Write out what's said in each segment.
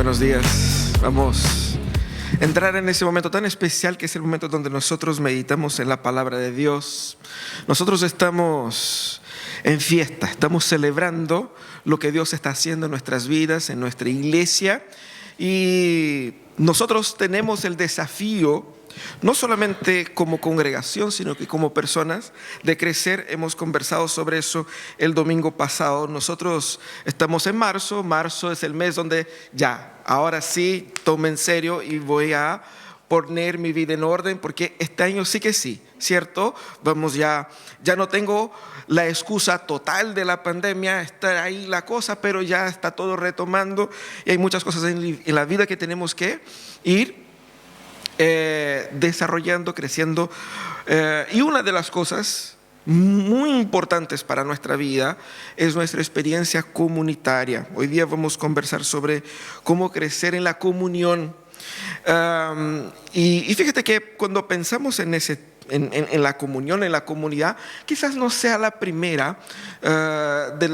Buenos días. Vamos a entrar en ese momento tan especial que es el momento donde nosotros meditamos en la palabra de Dios. Nosotros estamos en fiesta, estamos celebrando lo que Dios está haciendo en nuestras vidas, en nuestra iglesia. Y nosotros tenemos el desafío, no solamente como congregación, sino que como personas, de crecer. Hemos conversado sobre eso el domingo pasado. Nosotros estamos en marzo. Marzo es el mes donde ahora sí, tomo en serio y voy a poner mi vida en orden, porque este año sí que sí, ¿cierto? Ya no tengo la excusa total de la pandemia, está ahí la cosa, pero ya está todo retomando y hay muchas cosas en la vida que tenemos que ir desarrollando, creciendo, y una de las cosas muy importantes para nuestra vida es nuestra experiencia comunitaria. Hoy día vamos a conversar sobre cómo crecer en la comunión, y fíjate que cuando pensamos en la comunión, en la comunidad, quizás no sea la primera de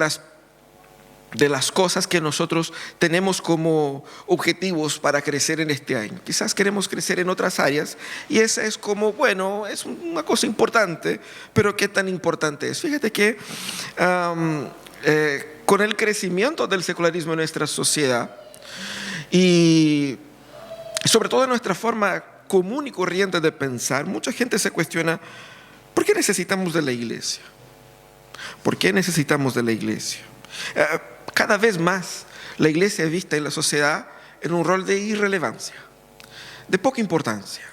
las cosas que nosotros tenemos como objetivos para crecer en este año. Quizás queremos crecer en otras áreas y esa es como, bueno, es una cosa importante, pero ¿qué tan importante es? Fíjate que con el crecimiento del secularismo en nuestra sociedad y sobre todo en nuestra forma común y corriente de pensar, mucha gente se cuestiona: ¿por qué necesitamos de la iglesia? ¿Por qué necesitamos de la iglesia? Cada vez más la iglesia es vista en la sociedad en un rol de irrelevancia, de poca importancia.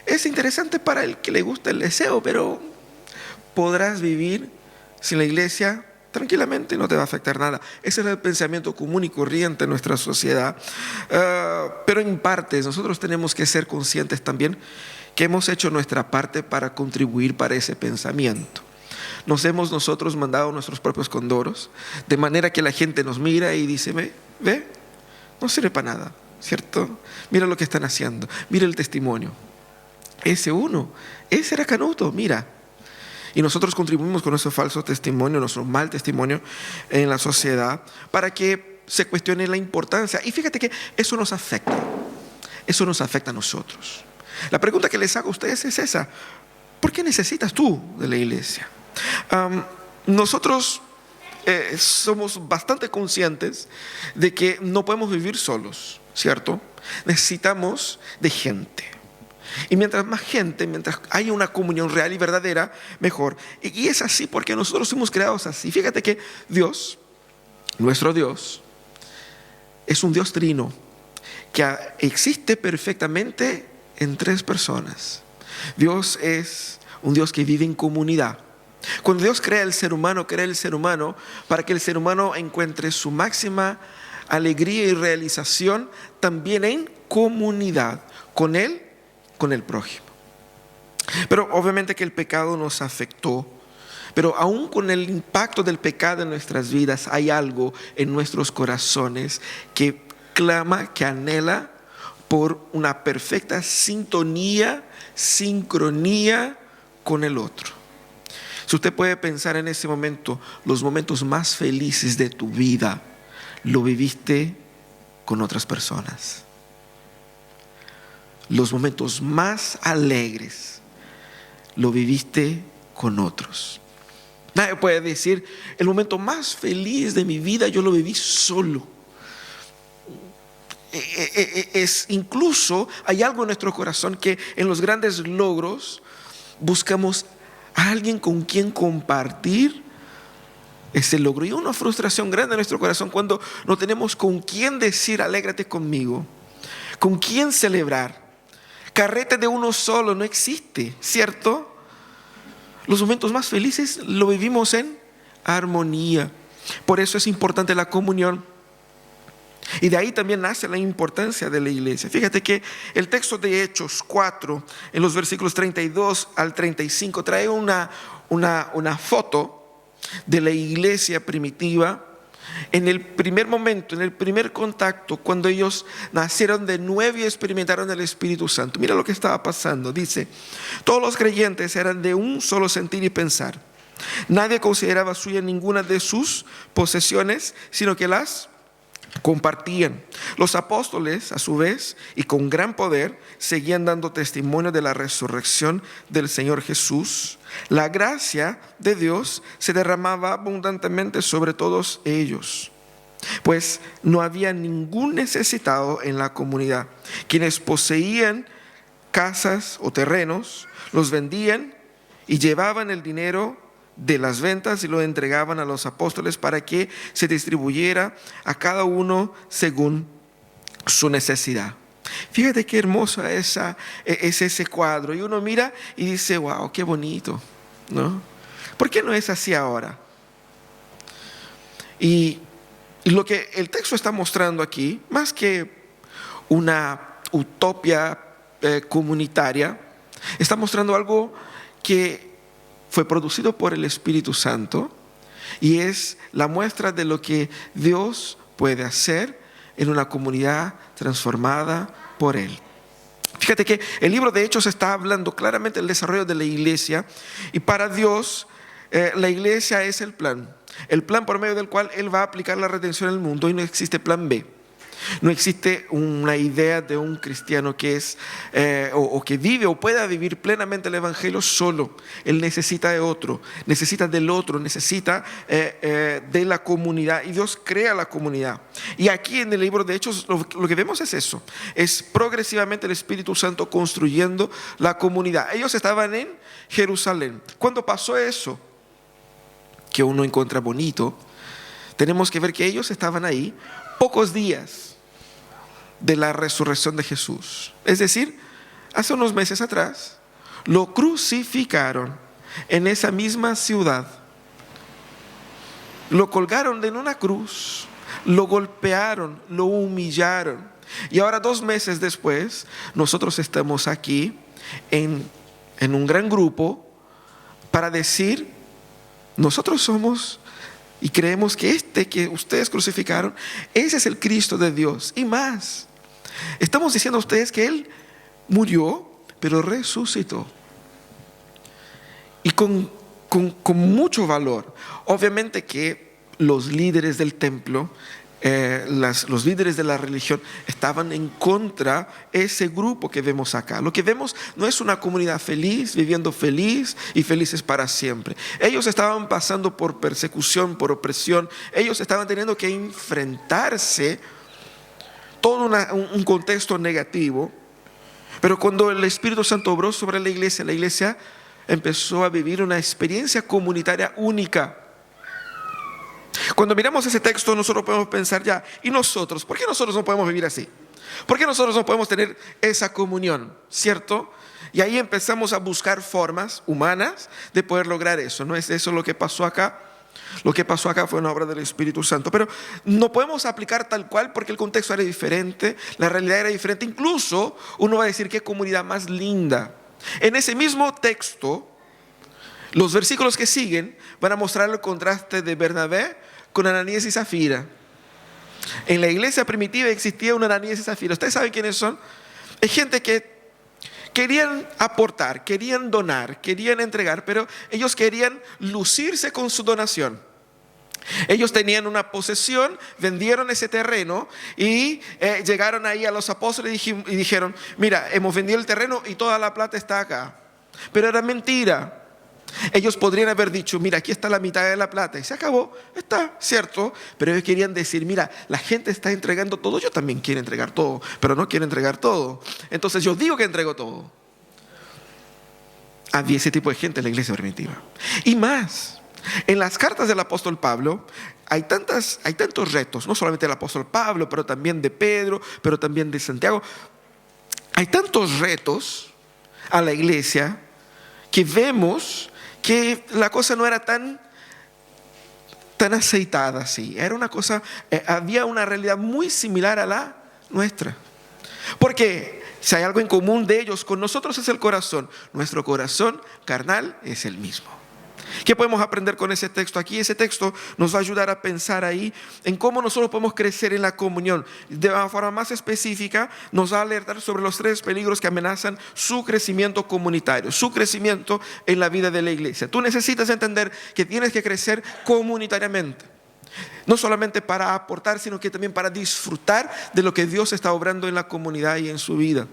Es interesante para el que le gusta el deseo, pero podrás vivir sin la iglesia tranquilamente, no te va a afectar nada. Ese es el pensamiento común y corriente en nuestra sociedad. Pero en partes nosotros tenemos que ser conscientes también que hemos hecho nuestra parte para contribuir para ese pensamiento. Nos hemos nosotros mandado nuestros propios condoros, de manera que la gente nos mira y dice: ve, no sirve para nada, ¿cierto? Mira lo que están haciendo, mira el testimonio. Ese era Canuto, mira. Y nosotros contribuimos con nuestro falso testimonio, nuestro mal testimonio en la sociedad, para que se cuestione la importancia. Y fíjate que eso nos afecta a nosotros. La pregunta que les hago a ustedes es esa: ¿por qué necesitas tú de la iglesia? Nosotros somos bastante conscientes de que no podemos vivir solos, ¿cierto? Necesitamos de gente. Y mientras más gente, mientras haya una comunión real y verdadera, mejor. Y es así porque nosotros fuimos creados así. Fíjate que Dios, nuestro Dios, es un Dios trino que existe perfectamente en tres personas. Dios es un Dios que vive en comunidad. Cuando Dios crea el ser humano para que el ser humano encuentre su máxima alegría y realización también en comunidad con Él, con el prójimo. Pero obviamente que el pecado nos afectó, pero aún con el impacto del pecado en nuestras vidas hay algo en nuestros corazones que clama, que anhela por una perfecta sintonía, sincronía con el otro. Si usted puede pensar en ese momento, los momentos más felices de tu vida lo viviste con otras personas. Los momentos más alegres lo viviste con otros. Nadie puede decir: el momento más feliz de mi vida yo lo viví solo. Incluso hay algo en nuestro corazón que en los grandes logros buscamos a alguien con quien compartir ese logro. Y una frustración grande en nuestro corazón cuando no tenemos con quién decir: alégrate conmigo, con quién celebrar. Carrete de uno solo no existe, ¿cierto? Los momentos más felices lo vivimos en armonía. Por eso es importante la comunión. Y de ahí también nace la importancia de la iglesia. Fíjate que el texto de Hechos 4, en los versículos 32 al 35, trae una foto de la iglesia primitiva en el primer momento, en el primer contacto, cuando ellos nacieron de nuevo y experimentaron el Espíritu Santo. Mira lo que estaba pasando. Dice: todos los creyentes eran de un solo sentir y pensar. Nadie consideraba suya ninguna de sus posesiones, sino que las compartían. Los apóstoles, a su vez, y con gran poder, seguían dando testimonio de la resurrección del Señor Jesús. La gracia de Dios se derramaba abundantemente sobre todos ellos, pues no había ningún necesitado en la comunidad. Quienes poseían casas o terrenos, los vendían y llevaban el dinero de las ventas y lo entregaban a los apóstoles para que se distribuyera a cada uno según su necesidad. Fíjate qué hermoso es ese cuadro. Y uno mira y dice, wow, qué bonito, ¿no? ¿Por qué no es así ahora? Y lo que el texto está mostrando aquí, más que una utopía comunitaria, está mostrando algo que fue producido por el Espíritu Santo y es la muestra de lo que Dios puede hacer en una comunidad transformada por Él. Fíjate que el libro de Hechos está hablando claramente del desarrollo de la iglesia, y para Dios la iglesia es el plan por medio del cual Él va a aplicar la redención en el mundo, y no existe plan B. No existe una idea de un cristiano que es o que vive o pueda vivir plenamente el evangelio solo. Él necesita de otro, necesita del otro, necesita de la comunidad, y Dios crea la comunidad. Y aquí en el libro de Hechos lo que vemos es eso, es progresivamente el Espíritu Santo construyendo la comunidad. Ellos estaban en Jerusalén. Cuando pasó eso, que uno encuentra bonito, tenemos que ver que ellos estaban ahí pocos días de la resurrección de Jesús. Es decir, hace unos meses atrás lo crucificaron en esa misma ciudad, lo colgaron en una cruz, lo golpearon, lo humillaron, y ahora 2 meses después nosotros estamos aquí en un gran grupo para decir, nosotros somos y creemos que que ustedes crucificaron, ese es el Cristo de Dios. Y más, estamos diciendo a ustedes que Él murió, pero resucitó. Y con mucho valor. Obviamente que los líderes del templo, los líderes de la religión estaban en contra de ese grupo que vemos acá. Lo que vemos no es una comunidad feliz, viviendo feliz y felices para siempre. Ellos estaban pasando por persecución, por opresión. Ellos estaban teniendo que enfrentarse todo un contexto negativo. Pero cuando el Espíritu Santo obró sobre la iglesia empezó a vivir una experiencia comunitaria única. Cuando miramos ese texto, nosotros podemos pensar ya, ¿y nosotros? ¿Por qué nosotros no podemos vivir así? ¿Por qué nosotros no podemos tener esa comunión? ¿Cierto? Y ahí empezamos a buscar formas humanas de poder lograr eso. ¿No es eso lo que pasó acá? Lo que pasó acá fue una obra del Espíritu Santo. Pero no podemos aplicar tal cual porque el contexto era diferente, la realidad era diferente. Incluso uno va a decir, qué comunidad más linda. En ese mismo texto, los versículos que siguen van a mostrar el contraste de Bernabé con Ananías y Zafira. En la iglesia primitiva existía un Ananías y Zafira. ¿Ustedes saben quiénes son? Es gente que querían aportar, querían donar, querían entregar, pero ellos querían lucirse con su donación. Ellos tenían una posesión, vendieron ese terreno y llegaron ahí a los apóstoles y dijeron, mira, hemos vendido el terreno y toda la plata está acá. Pero era mentira. Ellos podrían haber dicho, mira, aquí está la mitad de la plata y se acabó, está, ¿cierto? Pero ellos querían decir, mira, la gente está entregando todo, yo también quiero entregar todo, pero no quiero entregar todo. Entonces yo digo que entrego todo. Había ese tipo de gente en la iglesia primitiva. Y más, en las cartas del apóstol Pablo hay tantos retos, no solamente del apóstol Pablo, pero también de Pedro, pero también de Santiago. Hay tantos retos a la iglesia que vemos que la cosa no era tan aceitada así. Era una cosa, había una realidad muy similar a la nuestra. Porque si hay algo en común de ellos con nosotros es el corazón. Nuestro corazón carnal es el mismo. ¿Qué podemos aprender con ese texto aquí? Ese texto nos va a ayudar a pensar ahí en cómo nosotros podemos crecer en la comunión. De una forma más específica, nos va a alertar sobre los 3 peligros que amenazan su crecimiento comunitario, su crecimiento en la vida de la iglesia. Tú necesitas entender que tienes que crecer comunitariamente. No solamente para aportar, sino que también para disfrutar de lo que Dios está obrando en la comunidad y en su vida.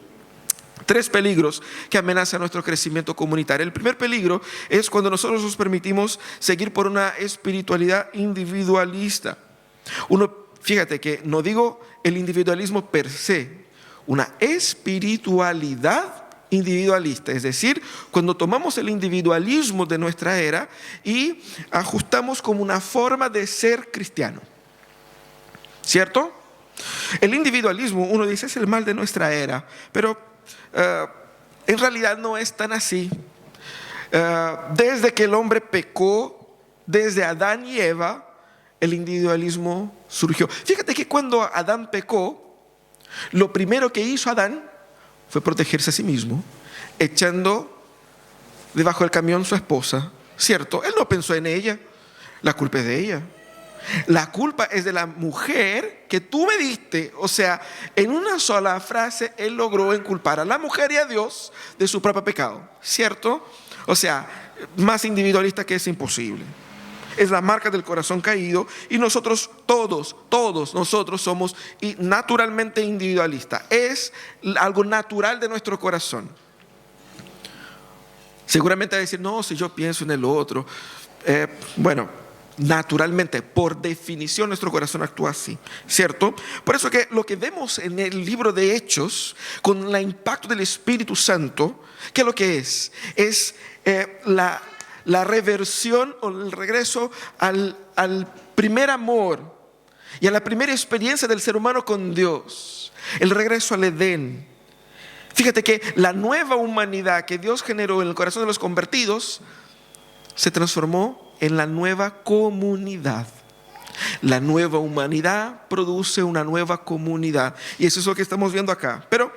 3 peligros que amenazan nuestro crecimiento comunitario. El primer peligro es cuando nosotros nos permitimos seguir por una espiritualidad individualista. Fíjate que no digo el individualismo per se, una espiritualidad individualista, es decir, cuando tomamos el individualismo de nuestra era y ajustamos como una forma de ser cristiano, ¿cierto? El individualismo, uno dice, es el mal de nuestra era, pero en realidad no es tan así. Desde que el hombre pecó, desde Adán y Eva, el individualismo surgió. Fíjate que cuando Adán pecó, lo primero que hizo Adán fue protegerse a sí mismo, echando debajo del camión su esposa, ¿cierto? Él no pensó en ella, la culpa es de ella. La culpa es de la mujer que tú me diste. O sea, en una sola frase él logró inculpar a la mujer y a Dios de su propio pecado, ¿cierto? O sea, más individualista que es imposible. Es la marca del corazón caído y nosotros todos nosotros somos naturalmente individualistas. Es algo natural de nuestro corazón. Seguramente va a decir, no, si yo pienso en el otro. Naturalmente, por definición, nuestro corazón actúa así, ¿cierto? Por eso que lo que vemos en el libro de Hechos, con el impacto del Espíritu Santo, ¿qué es lo que es? Es la reversión o el regreso al primer amor y a la primera experiencia del ser humano con Dios, el regreso al Edén. Fíjate que la nueva humanidad que Dios generó en el corazón de los convertidos se transformó en la nueva comunidad. La nueva humanidad produce una nueva comunidad. Y eso es lo que estamos viendo acá. Pero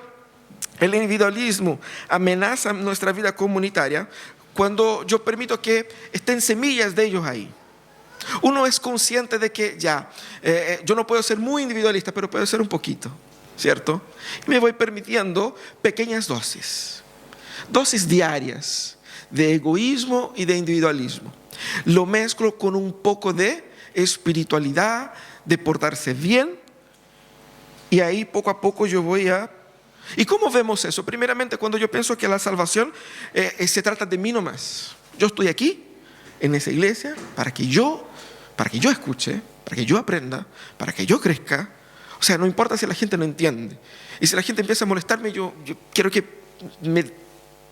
el individualismo amenaza nuestra vida comunitaria cuando yo permito que estén semillas de ellos ahí. Uno es consciente de que yo no puedo ser muy individualista, pero puedo ser un poquito, ¿cierto? Y me voy permitiendo pequeñas dosis diarias de egoísmo y de individualismo. Lo mezclo con un poco de espiritualidad, de portarse bien, y ahí poco a poco yo voy a... ¿Y cómo vemos eso? Primeramente, cuando yo pienso que la salvación se trata de mí nomás. Yo estoy aquí, en esa iglesia, para que yo escuche, para que yo aprenda, para que yo crezca. O sea, no importa si la gente no entiende. Y si la gente empieza a molestarme, yo quiero que me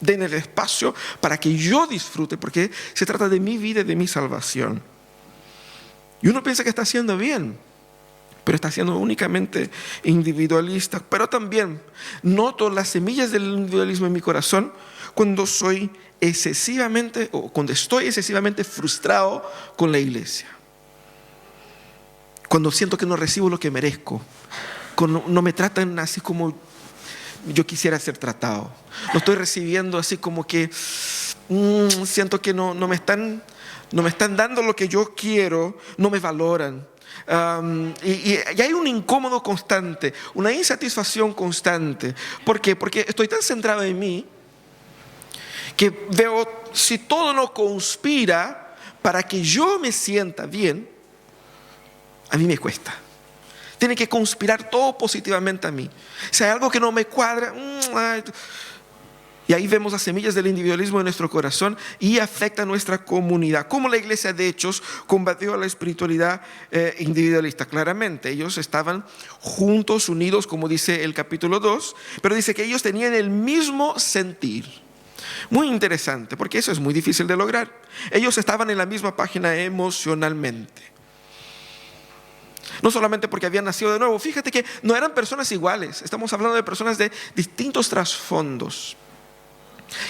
den el espacio para que yo disfrute, porque se trata de mi vida y de mi salvación. Y uno piensa que está haciendo bien, pero está siendo únicamente individualista. Pero también noto las semillas del individualismo en mi corazón cuando estoy excesivamente frustrado con la iglesia, cuando siento que no recibo lo que merezco, cuando no me tratan así como yo quisiera ser tratado, lo estoy recibiendo así como que siento que no me están dando lo que yo quiero, no me valoran. Y hay un incómodo constante, una insatisfacción constante. ¿Por qué? Porque estoy tan centrado en mí que veo, si todo no conspira para que yo me sienta bien, a mí me cuesta. Tiene que conspirar todo positivamente a mí. Si hay algo que no me cuadra, y ahí vemos las semillas del individualismo en nuestro corazón y afecta a nuestra comunidad. ¿Cómo la iglesia de Hechos combatió la espiritualidad individualista? Claramente, ellos estaban juntos, unidos, como dice el capítulo 2, pero dice que ellos tenían el mismo sentir. Muy interesante, porque eso es muy difícil de lograr. Ellos estaban en la misma página emocionalmente. No solamente porque habían nacido de nuevo. Fíjate que no eran personas iguales. Estamos hablando de personas de distintos trasfondos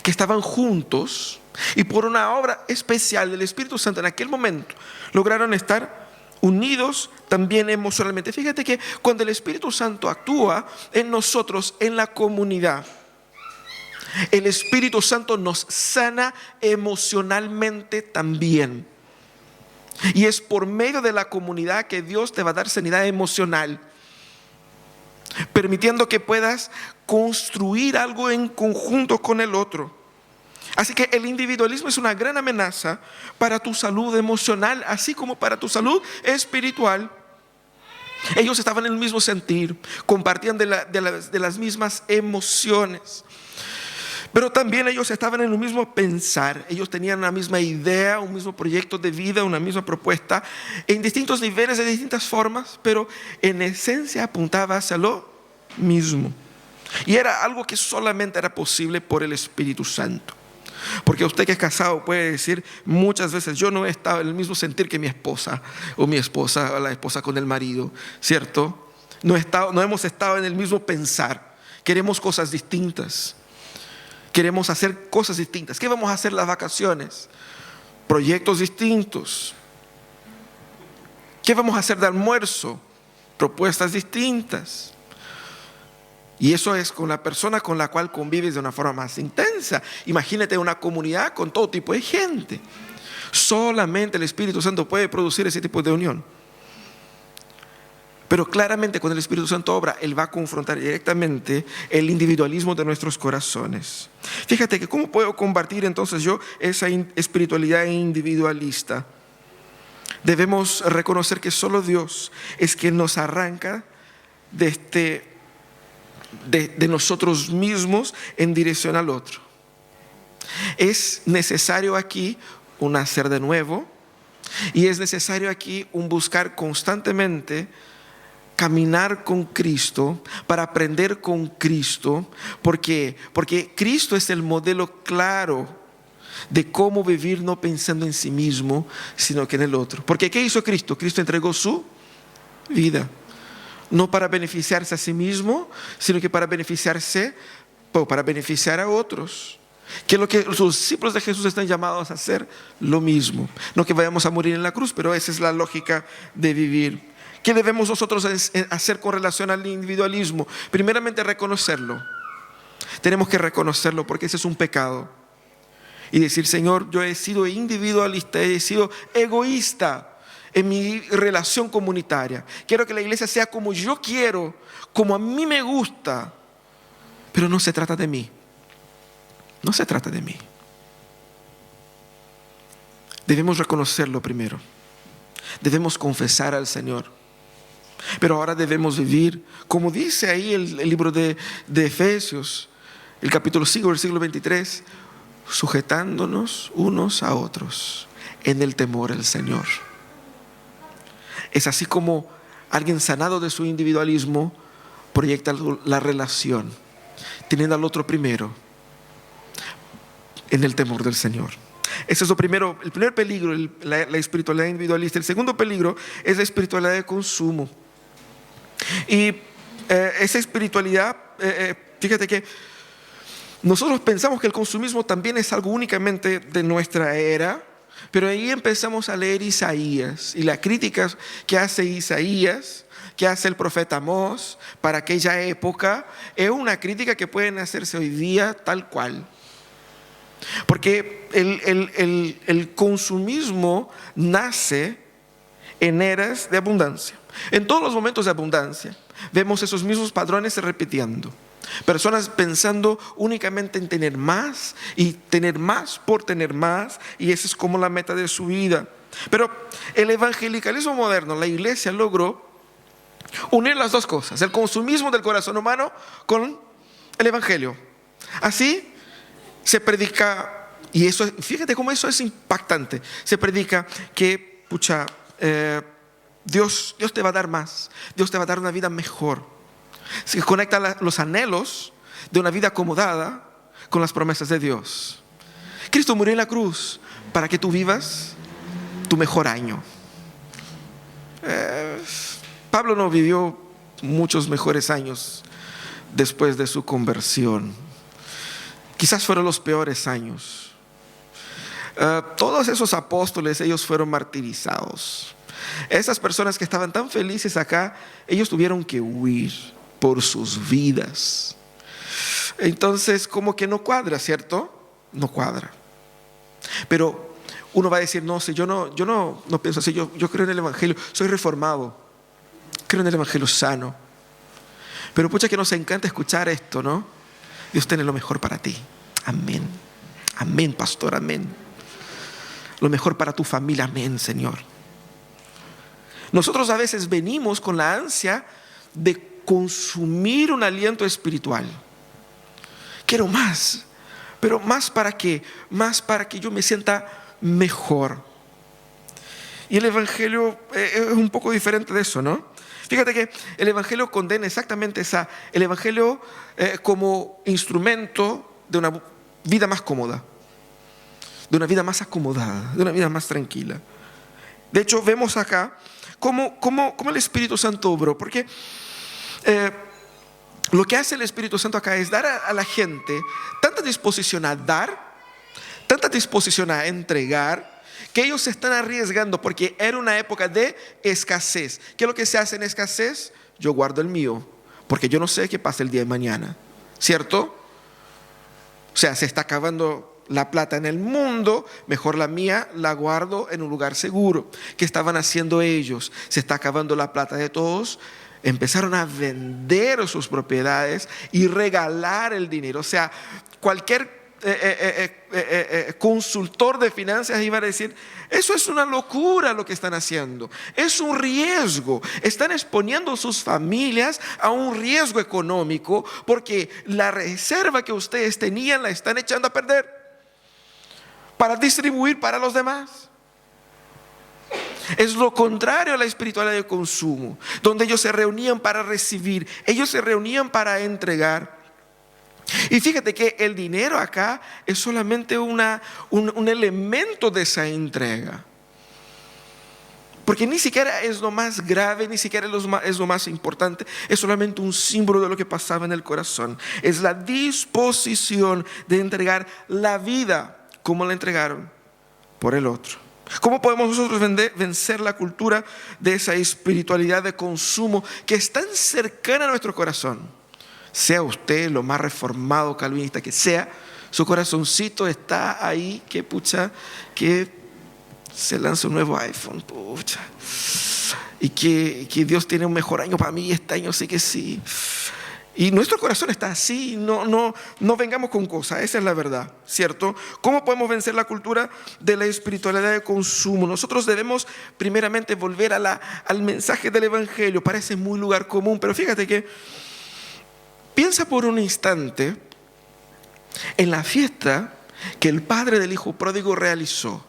que estaban juntos y por una obra especial del Espíritu Santo en aquel momento lograron estar unidos también emocionalmente. Fíjate que cuando el Espíritu Santo actúa en nosotros, en la comunidad, el Espíritu Santo nos sana emocionalmente también. Y es por medio de la comunidad que Dios te va a dar sanidad emocional, permitiendo que puedas construir algo en conjunto con el otro. Así que el individualismo es una gran amenaza para tu salud emocional, así como para tu salud espiritual. Ellos estaban en el mismo sentir, compartían de las mismas emociones, pero también ellos estaban en el mismo pensar. Ellos tenían una misma idea, un mismo proyecto de vida, una misma propuesta, en distintos niveles, de distintas formas, pero en esencia apuntaba hacia lo mismo. Y era algo que solamente era posible por el Espíritu Santo. Porque usted que es casado puede decir muchas veces: yo no he estado en el mismo sentir que mi esposa, o mi esposa, o la esposa con el marido, ¿cierto? No hemos estado en el mismo pensar. Queremos cosas distintas. Queremos hacer cosas distintas. ¿Qué vamos a hacer las vacaciones? Proyectos distintos. ¿Qué vamos a hacer de almuerzo? Propuestas distintas. Y eso es con la persona con la cual convives de una forma más intensa. Imagínate una comunidad con todo tipo de gente. Solamente el Espíritu Santo puede producir ese tipo de unión. Pero claramente cuando el Espíritu Santo obra, Él va a confrontar directamente el individualismo de nuestros corazones. Fíjate que ¿cómo puedo combatir entonces yo esa espiritualidad individualista? Debemos reconocer que solo Dios es quien nos arranca de nosotros mismos en dirección al otro. Es necesario aquí un nacer de nuevo, y es necesario aquí un buscar constantemente caminar con Cristo, para aprender con Cristo. ¿Por qué? Porque Cristo es el modelo claro de cómo vivir, no pensando en sí mismo, sino que en el otro. Porque ¿qué hizo Cristo? Cristo entregó su vida, no para beneficiarse a sí mismo, sino que para beneficiar a otros. Que es lo que los discípulos de Jesús están llamados a hacer, lo mismo. No que vayamos a morir en la cruz, pero esa es la lógica de vivir. ¿Qué debemos nosotros hacer con relación al individualismo? Primeramente, reconocerlo. Tenemos que reconocerlo, porque ese es un pecado. Y decir: Señor, yo he sido individualista, he sido egoísta en mi relación comunitaria. Quiero que la iglesia sea como yo quiero, como a mí me gusta. Pero no se trata de mí. No se trata de mí. Debemos reconocerlo primero. Debemos confesar al Señor. Pero ahora debemos vivir, como dice ahí el libro de Efesios, el capítulo 5, versículo 23, sujetándonos unos a otros en el temor del Señor. Es así como alguien sanado de su individualismo proyecta la relación, teniendo al otro primero en el temor del Señor. Ese es lo primero, el primer peligro, la espiritualidad individualista. El segundo peligro es la espiritualidad de consumo. Y esa espiritualidad, fíjate que nosotros pensamos que el consumismo también es algo únicamente de nuestra era, pero ahí empezamos a leer Isaías y las críticas que hace Isaías, que hace el profeta Amós para aquella época, es una crítica que pueden hacerse hoy día tal cual. Porque el consumismo nace en eras de abundancia. En todos los momentos de abundancia vemos esos mismos patrones repitiendo. Personas pensando únicamente en tener más y tener más por tener más, y esa es como la meta de su vida. Pero el evangelicalismo moderno, la iglesia logró unir las dos cosas: el consumismo del corazón humano con el evangelio. Así se predica, y eso, fíjate cómo eso es impactante. Se predica que Dios te va a dar más, Dios te va a dar una vida mejor. Se conecta los anhelos de una vida acomodada con las promesas de Dios. Cristo murió en la cruz para que tú vivas tu mejor año. Pablo no vivió muchos mejores años después de su conversión. Quizás fueron los peores años. Todos esos apóstoles, ellos fueron martirizados. Esas personas que estaban tan felices acá, ellos tuvieron que huir por sus vidas. Entonces, como que no cuadra, ¿cierto? No cuadra. Pero uno va a decir: no sé, yo no pienso así, yo creo en el evangelio, soy reformado, creo en el evangelio sano. Pero que nos encanta escuchar esto, ¿no? Dios tiene lo mejor para ti. Amén. Amén, pastor, amén. Lo mejor para tu familia, amén, Señor. Nosotros a veces venimos con la ansia de consumir un aliento espiritual. Quiero más, pero más para qué, más para que yo me sienta mejor. Y el Evangelio es un poco diferente de eso, ¿no? Fíjate que el Evangelio condena exactamente el Evangelio como instrumento de una vida más cómoda, de una vida más acomodada, de una vida más tranquila. De hecho, vemos acá cómo el Espíritu Santo obró, porque lo que hace el Espíritu Santo acá es dar a la gente tanta disposición a dar, tanta disposición a entregar, que ellos se están arriesgando, porque era una época de escasez. ¿Qué es lo que se hace en escasez? Yo guardo el mío, porque yo no sé qué pasa el día de mañana, ¿cierto? O sea, se está acabando la plata en el mundo, mejor la mía la guardo en un lugar seguro. ¿Qué estaban haciendo ellos? Se está acabando la plata de todos. Empezaron a vender sus propiedades y regalar el dinero. O sea, cualquier consultor de finanzas iba a decir: eso es una locura lo que están haciendo, es un riesgo, están exponiendo sus familias a un riesgo económico, porque la reserva que ustedes tenían la están echando a perder para distribuir para los demás. Es lo contrario a la espiritualidad de consumo, donde ellos se reunían para recibir, ellos se reunían para entregar. Y fíjate que el dinero acá es solamente un elemento de esa entrega, porque ni siquiera es lo más grave, ni siquiera es lo más importante. Es solamente un símbolo de lo que pasaba en el corazón. Es la disposición de entregar la vida como la entregaron por el otro. ¿Cómo podemos nosotros vencer la cultura de esa espiritualidad de consumo que es tan cercana a nuestro corazón? Sea usted lo más reformado calvinista que sea, su corazoncito está ahí, que pucha, que se lanza un nuevo iPhone, pucha, y que Dios tiene un mejor año para mí este año, sí que sí. Y nuestro corazón está así, no vengamos con cosas, esa es la verdad, ¿cierto? ¿Cómo podemos vencer la cultura de la espiritualidad de consumo? Nosotros debemos primeramente volver al mensaje del Evangelio. Parece muy lugar común, pero fíjate que piensa por un instante en la fiesta que el padre del hijo pródigo realizó.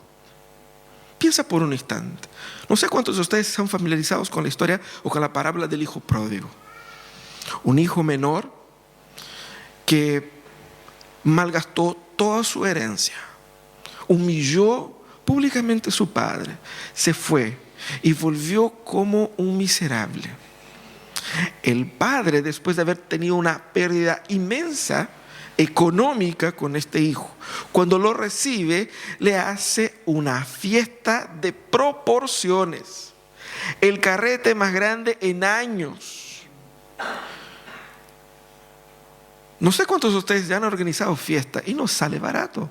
Piensa por un instante. No sé cuántos de ustedes están familiarizados con la historia o con la parábola del hijo pródigo. Un hijo menor que malgastó toda su herencia, humilló públicamente a su padre, se fue y volvió como un miserable. El padre, después de haber tenido una pérdida inmensa económica con este hijo, cuando lo recibe, le hace una fiesta de proporciones, el carrete más grande en años. No sé cuántos de ustedes ya han organizado fiesta y no sale barato.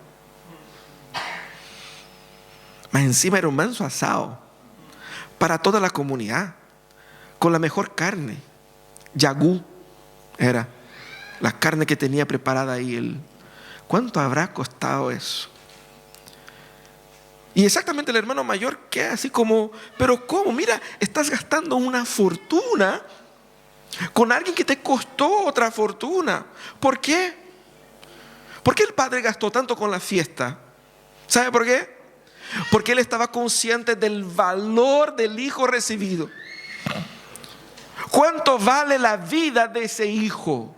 Más encima era un manso asado para toda la comunidad, con la mejor carne. Yagú era la carne que tenía preparada ahí. ¿Cuánto habrá costado eso? Y exactamente el hermano mayor queda así como: pero ¿cómo? Mira, estás gastando una fortuna con alguien que te costó otra fortuna. ¿Por qué? ¿Por qué el padre gastó tanto con la fiesta? ¿Sabe por qué? Porque él estaba consciente del valor del hijo recibido. ¿Cuánto vale la vida de ese hijo?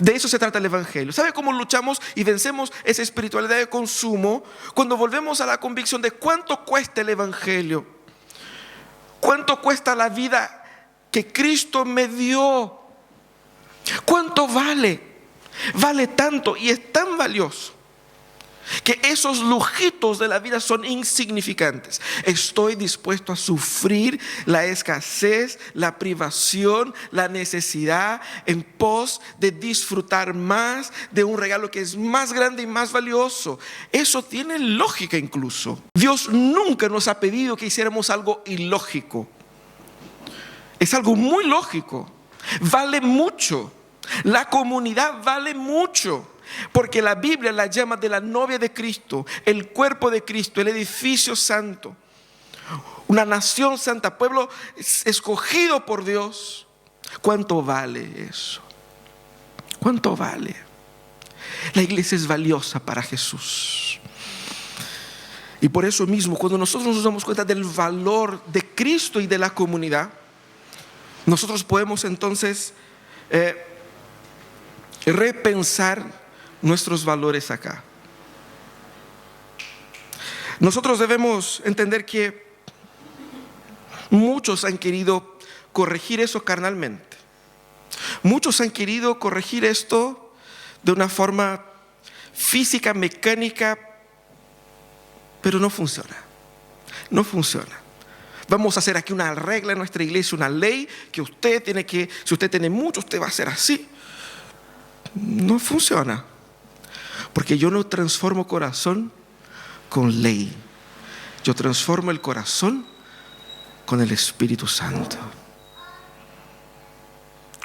De eso se trata el Evangelio. ¿Sabe cómo luchamos y vencemos esa espiritualidad de consumo? Cuando volvemos a la convicción de cuánto cuesta el Evangelio. ¿Cuánto cuesta la vida que Cristo me dio? ¿Cuánto vale? Vale tanto y es tan valioso que esos lujitos de la vida son insignificantes. Estoy dispuesto a sufrir la escasez, la privación, la necesidad en pos de disfrutar más de un regalo que es más grande y más valioso. Eso tiene lógica incluso. Dios nunca nos ha pedido que hiciéramos algo ilógico. Es algo muy lógico. Vale mucho. La comunidad vale mucho. Porque la Biblia la llama de la novia de Cristo, el cuerpo de Cristo, el edificio santo, una nación santa, pueblo escogido por Dios. ¿Cuánto vale eso? ¿Cuánto vale? La iglesia es valiosa para Jesús. Y por eso mismo, cuando nosotros nos damos cuenta del valor de Cristo y de la comunidad, nosotros podemos entonces repensar nuestros valores acá. Nosotros debemos entender que muchos han querido corregir eso carnalmente. Muchos han querido corregir esto de una forma física, mecánica, pero no funciona. No funciona. Vamos a hacer aquí una regla en nuestra iglesia, una ley que usted tiene que, si usted tiene mucho, usted va a hacer así. No funciona. Porque yo no transformo corazón con ley. Yo transformo el corazón con el Espíritu Santo.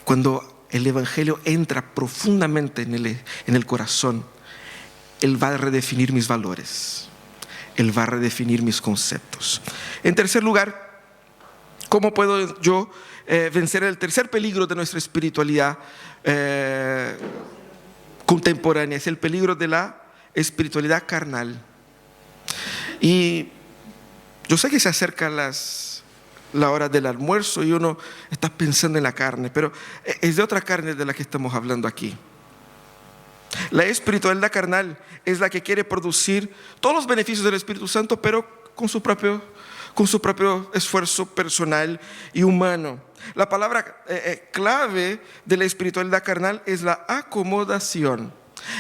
Cuando el Evangelio entra profundamente en el corazón, Él va a redefinir mis valores. Él va a redefinir mis conceptos. En tercer lugar, ¿cómo puedo yo vencer el tercer peligro de nuestra espiritualidad contemporánea? Es el peligro de la espiritualidad carnal. Y yo sé que se acerca la hora del almuerzo y uno está pensando en la carne, pero es de otra carne de la que estamos hablando aquí. La espiritualidad carnal es la que quiere producir todos los beneficios del Espíritu Santo, pero con su propio esfuerzo personal y humano. La palabra clave de la espiritualidad carnal es la acomodación.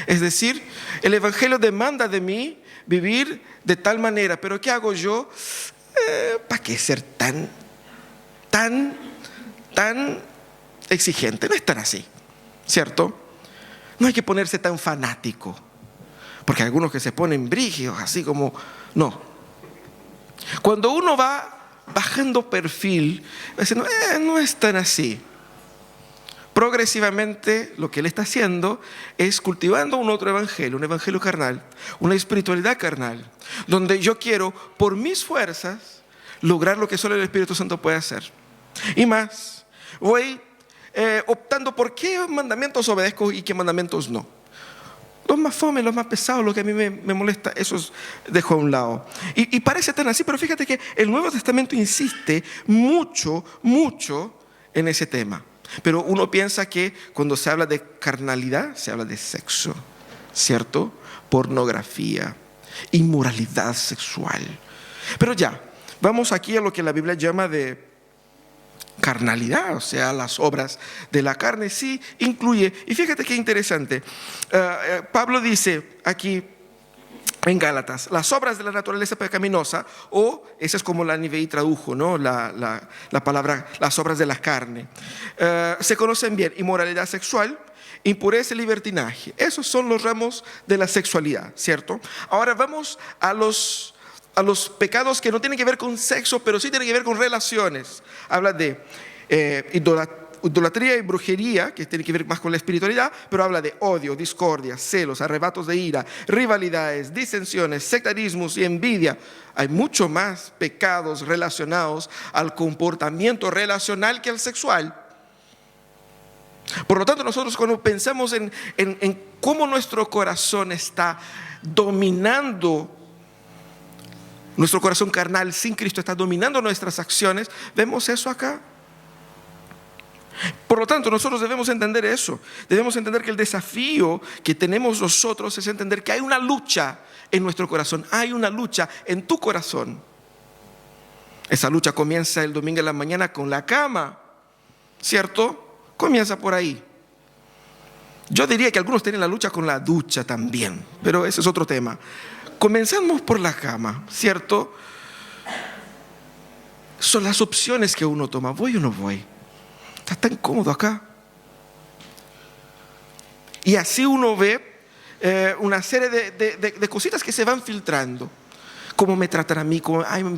Es decir, el Evangelio demanda de mí vivir de tal manera, pero ¿qué hago yo? ¿Para qué ser tan exigente? No es tan así, ¿cierto? No hay que ponerse tan fanático, porque hay algunos que se ponen brígidos, así como, no. Cuando uno va bajando perfil, va diciendo, no es tan así. Progresivamente lo que él está haciendo es cultivando un otro evangelio, un evangelio carnal, una espiritualidad carnal, donde yo quiero, por mis fuerzas, lograr lo que solo el Espíritu Santo puede hacer. Y más, voy optando por qué mandamientos obedezco y qué mandamientos no. Los más fomes, los más pesados, lo que a mí me molesta, esos dejo a un lado. Y parece tan así, pero fíjate que el Nuevo Testamento insiste mucho en ese tema. Pero uno piensa que cuando se habla de carnalidad, se habla de sexo, ¿cierto? Pornografía, inmoralidad sexual. Pero ya, vamos aquí a lo que la Biblia llama de carnalidad, o sea, las obras de la carne sí incluye. Y fíjate qué interesante. Pablo dice aquí en Gálatas, las obras de la naturaleza pecaminosa, o esa es como la NVI tradujo, ¿no? la palabra, las obras de la carne, se conocen bien: inmoralidad sexual, impureza y libertinaje. Esos son los ramos de la sexualidad, ¿cierto? Ahora vamos a los pecados que no tienen que ver con sexo, pero sí tienen que ver con relaciones. Habla de idolatría y brujería, que tiene que ver más con la espiritualidad, pero habla de odio, discordia, celos, arrebatos de ira, rivalidades, disensiones, sectarismos y envidia. Hay mucho más pecados relacionados al comportamiento relacional que al sexual. Por lo tanto, nosotros cuando pensamos en cómo nuestro corazón está dominando, nuestro corazón carnal sin Cristo está dominando nuestras acciones, vemos eso acá. Por lo tanto, nosotros debemos entender eso. Debemos entender que el desafío que tenemos nosotros es entender que hay una lucha en nuestro corazón. Hay una lucha en tu corazón. Esa lucha comienza el domingo en la mañana con la cama, ¿cierto? Comienza por ahí. Yo diría que algunos tienen la lucha con la ducha también, pero ese es otro tema. Comenzamos por la cama, ¿cierto? Son las opciones que uno toma. ¿Voy o no voy? Está tan cómodo acá. Y así uno ve una serie de cositas que se van filtrando. Cómo me tratan a mí,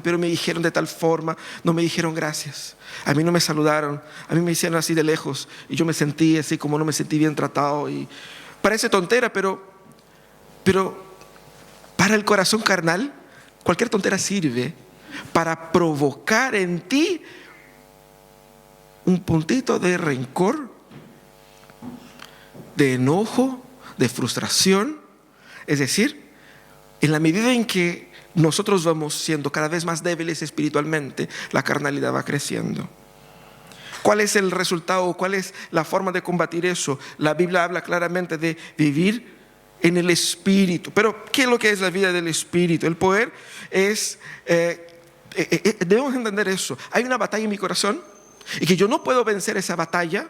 pero me dijeron de tal forma, no me dijeron gracias. A mí no me saludaron, a mí me hicieron así de lejos y yo me sentí así como no me sentí bien tratado. Y Parece tontera, pero para el corazón carnal, cualquier tontera sirve para provocar en ti un puntito de rencor, de enojo, de frustración. Es decir, en la medida en que nosotros vamos siendo cada vez más débiles espiritualmente, la carnalidad va creciendo. ¿Cuál es el resultado? ¿Cuál es la forma de combatir eso? La Biblia habla claramente de vivir en el Espíritu. Pero, ¿qué es lo que es la vida del Espíritu? El poder es, debemos entender eso. Hay una batalla en mi corazón y que yo no puedo vencer esa batalla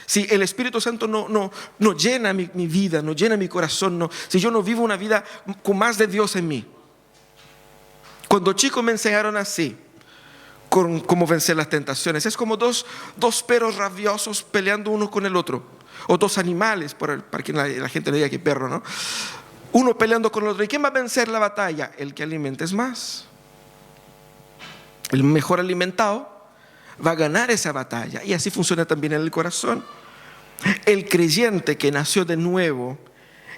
si el Espíritu Santo no llena mi vida, no llena mi corazón, si yo no vivo una vida con más de Dios en mí. Cuando chico me enseñaron así, cómo vencer las tentaciones. Es como dos perros rabiosos peleando uno con el otro. O dos animales, para que la gente no diga que perro, ¿no? Uno peleando con el otro. ¿Y quién va a vencer la batalla? El que alimentes más. El mejor alimentado va a ganar esa batalla. Y así funciona también en el corazón. El creyente que nació de nuevo,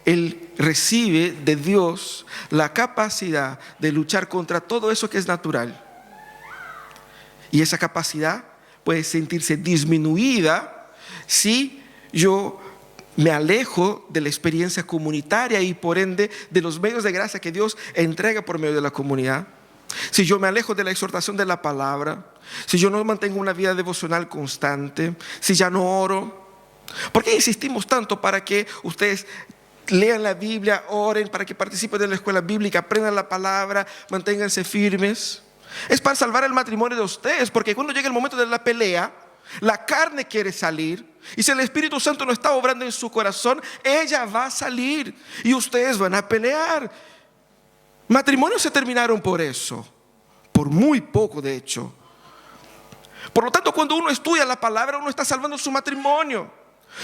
él recibe de Dios la capacidad de luchar contra todo eso que es natural. Y esa capacidad puede sentirse disminuida si yo me alejo de la experiencia comunitaria y por ende de los medios de gracia que Dios entrega por medio de la comunidad. Si yo me alejo de la exhortación de la palabra, si yo no mantengo una vida devocional constante, si ya no oro. ¿Por qué insistimos tanto para que ustedes lean la Biblia, oren, para que participen de la escuela bíblica, aprendan la palabra, manténganse firmes? Es para salvar el matrimonio de ustedes, porque cuando llega el momento de la pelea, la carne quiere salir, y si el Espíritu Santo no está obrando en su corazón, ella va a salir y ustedes van a pelear. Matrimonios se terminaron por eso, por muy poco de hecho. Por lo tanto, cuando uno estudia la palabra, uno está salvando su matrimonio.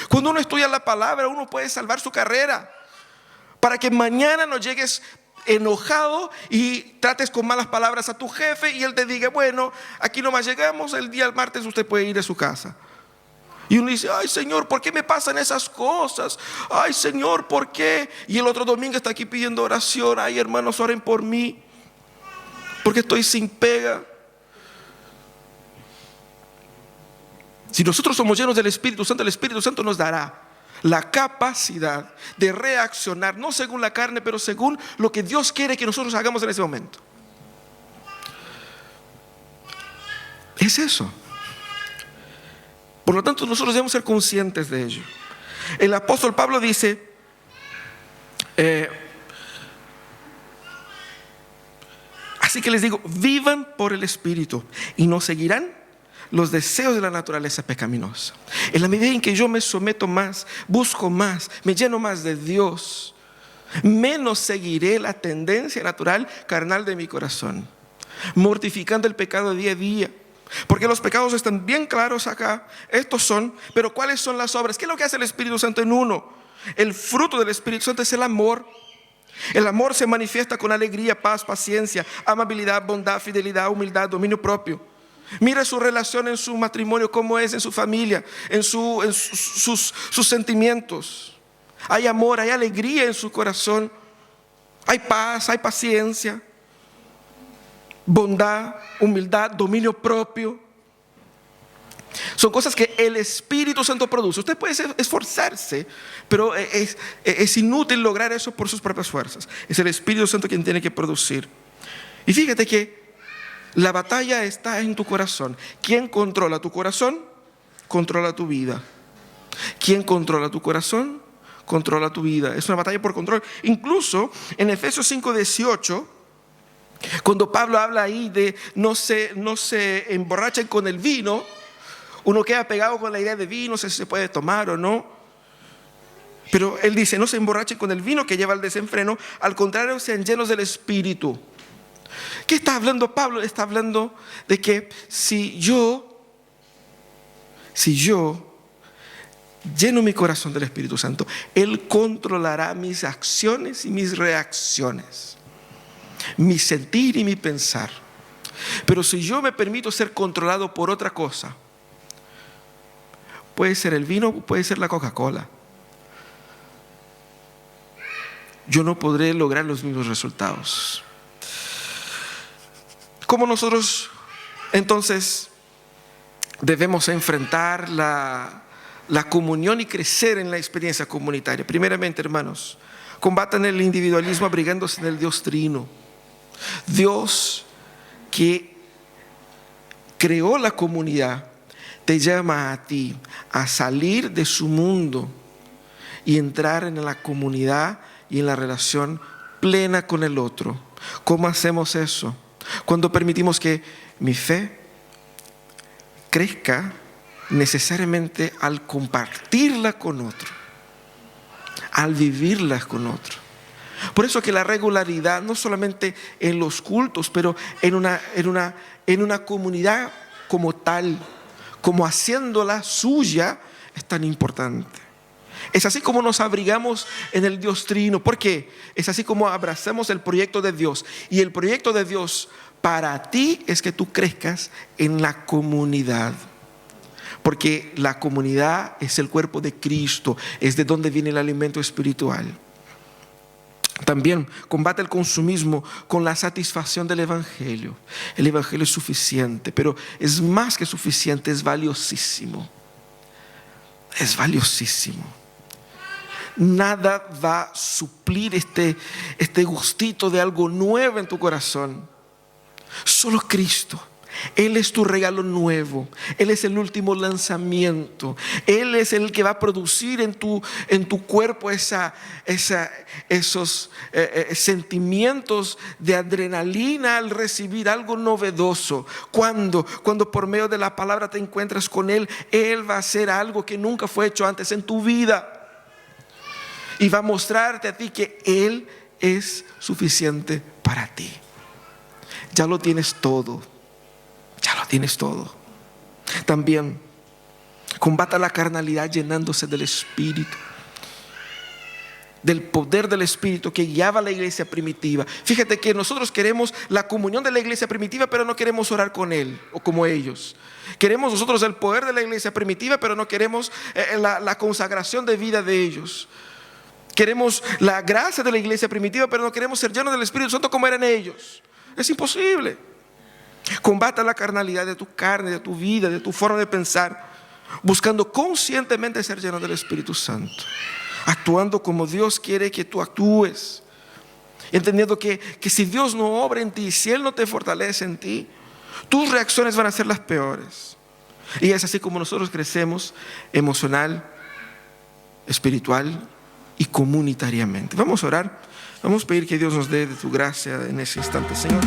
Cuando uno estudia la palabra, uno puede salvar su carrera, para que mañana no llegues enojado y trates con malas palabras a tu jefe y él te diga, bueno, aquí nomás llegamos, el día martes usted puede ir a su casa. Y uno dice, ay Señor, ¿por qué me pasan esas cosas? Ay Señor, ¿por qué? Y el otro domingo está aquí pidiendo oración, ay hermanos, oren por mí, porque estoy sin pega. Si nosotros somos llenos del Espíritu Santo, el Espíritu Santo nos dará la capacidad de reaccionar, no según la carne, pero según lo que Dios quiere que nosotros hagamos en ese momento. Es eso. Por lo tanto, nosotros debemos ser conscientes de ello. El apóstol Pablo dice, así que les digo, vivan por el Espíritu y no seguirán los deseos de la naturaleza pecaminosa. En la medida en que yo me someto más, busco más, me lleno más de Dios, menos seguiré la tendencia natural carnal de mi corazón, mortificando el pecado día a día. Porque los pecados están bien claros acá. Estos son, pero ¿cuáles son las obras? ¿Qué es lo que hace el Espíritu Santo en uno? El fruto del Espíritu Santo es el amor. El amor se manifiesta con alegría, paz, paciencia, amabilidad, bondad, fidelidad, humildad, dominio propio. Mira su relación en su matrimonio, cómo es en su familia, en sus sentimientos. Hay amor, hay alegría en su corazón. Hay paz, hay paciencia, bondad, humildad, dominio propio. Son cosas que el Espíritu Santo produce. Usted puede esforzarse, pero es inútil lograr eso por sus propias fuerzas. Es el Espíritu Santo quien tiene que producir. Y fíjate que la batalla está en tu corazón. ¿Quién controla tu corazón? Controla tu vida. ¿Quién controla tu corazón? Controla tu vida. Es una batalla por control. Incluso en Efesios 5:18, cuando Pablo habla ahí de no se emborrachen con el vino, uno queda pegado con la idea de vino, si se puede tomar o no. Pero él dice, no se emborrachen con el vino que lleva al desenfreno, al contrario, sean llenos del Espíritu. ¿Qué está hablando Pablo? Está hablando de que si yo lleno mi corazón del Espíritu Santo, Él controlará mis acciones y mis reacciones, mi sentir y mi pensar. Pero si yo me permito ser controlado por otra cosa, puede ser el vino, puede ser la Coca-Cola, yo no podré lograr los mismos resultados. ¿Cómo nosotros entonces debemos enfrentar la comunión y crecer en la experiencia comunitaria? Primeramente, hermanos, combatan el individualismo abrigándose en el Dios Trino. Dios que creó la comunidad te llama a ti a salir de su mundo y entrar en la comunidad y en la relación plena con el otro. ¿Cómo hacemos eso? Cuando permitimos que mi fe crezca necesariamente al compartirla con otro, al vivirla con otro. Por eso que la regularidad, no solamente en los cultos, pero en una comunidad como tal, como haciéndola suya, es tan importante. Es así como nos abrigamos en el Dios Trino. ¿Por qué? Es así como abrazamos el proyecto de Dios. Y el proyecto de Dios para ti es que tú crezcas en la comunidad. Porque la comunidad es el cuerpo de Cristo, es de donde viene el alimento espiritual. También combate el consumismo con la satisfacción del Evangelio. El Evangelio es suficiente, pero es más que suficiente, es valiosísimo. Es valiosísimo. Nada va a suplir este gustito de algo nuevo en tu corazón. Solo Cristo. Él es tu regalo nuevo. Él es el último lanzamiento. Él es el que va a producir en tu cuerpo esos sentimientos de adrenalina al recibir algo novedoso. Cuando por medio de la palabra te encuentras con Él, Él va a hacer algo que nunca fue hecho antes en tu vida. Y va a mostrarte a ti que Él es suficiente para ti. Ya lo tienes todo. Ya lo tienes todo. También combata la carnalidad llenándose del Espíritu, del poder del Espíritu que guiaba a la iglesia primitiva. Fíjate que nosotros queremos la comunión de la iglesia primitiva, pero no queremos orar con Él o como ellos. Queremos nosotros el poder de la iglesia primitiva, pero no queremos la consagración de vida de ellos. Queremos la gracia de la iglesia primitiva, pero no queremos ser llenos del Espíritu Santo como eran ellos. Es imposible. Combata la carnalidad de tu carne, de tu vida, de tu forma de pensar, buscando conscientemente ser lleno del Espíritu Santo, actuando como Dios quiere que tú actúes, entendiendo que si Dios no obra en ti, si Él no te fortalece en ti, tus reacciones van a ser las peores. Y es así como nosotros crecemos emocional, espiritual y comunitariamente. Vamos a orar, vamos a pedir que Dios nos dé de tu gracia en ese instante, Señor.